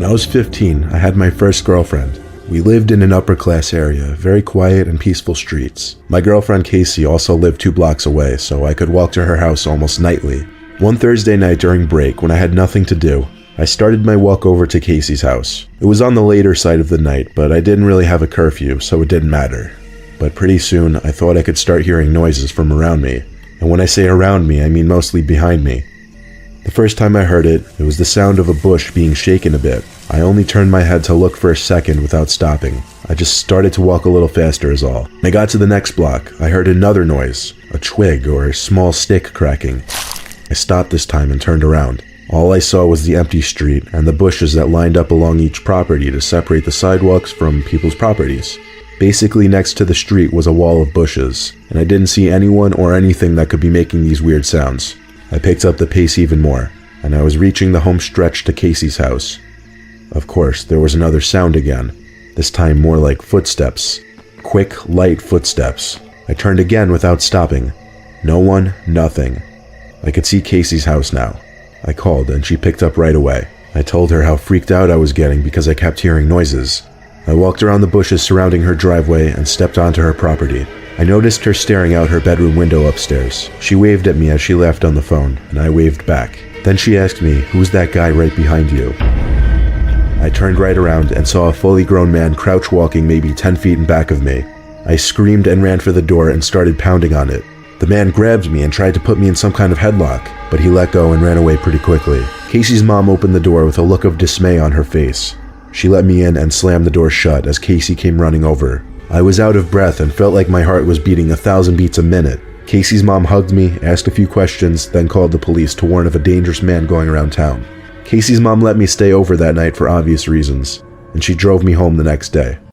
I was 15, I had my first girlfriend. We lived in an upper-class area, very quiet and peaceful streets. My girlfriend Casey also lived 2 blocks away, so I could walk to her house almost nightly. One Thursday night during break, when I had nothing to do, I started my walk over to Casey's house. It was on the later side of the night, but I didn't really have a curfew, so it didn't matter. But pretty soon, I thought I could start hearing noises from around me. And when I say around me, I mean mostly behind me. The first time I heard it, it was the sound of a bush being shaken a bit. I only turned my head to look for a second without stopping. I just started to walk a little faster is all. When I got to the next block, I heard another noise, a twig or a small stick cracking. I stopped this time and turned around. All I saw was the empty street and the bushes that lined up along each property to separate the sidewalks from people's properties. Basically next to the street was a wall of bushes, and I didn't see anyone or anything that could be making these weird sounds. I picked up the pace even more, and I was reaching the home stretch to Casey's house. Of course, there was another sound again, this time more like footsteps. Quick, light footsteps. I turned again without stopping. No one, nothing. I could see Casey's house now. I called, and she picked up right away. I told her how freaked out I was getting because I kept hearing noises. I walked around the bushes surrounding her driveway and stepped onto her property. I noticed her staring out her bedroom window upstairs. She waved at me as she left on the phone, and I waved back. Then she asked me, "Who's that guy right behind you?" I turned right around and saw a fully grown man crouch walking maybe 10 feet in back of me. I screamed and ran for the door and started pounding on it. The man grabbed me and tried to put me in some kind of headlock, but he let go and ran away pretty quickly. Casey's mom opened the door with a look of dismay on her face. She let me in and slammed the door shut as Casey came running over. I was out of breath and felt like my heart was beating 1,000 beats a minute. Casey's mom hugged me, asked a few questions, then called the police to warn of a dangerous man going around town. Casey's mom let me stay over that night for obvious reasons, and she drove me home the next day.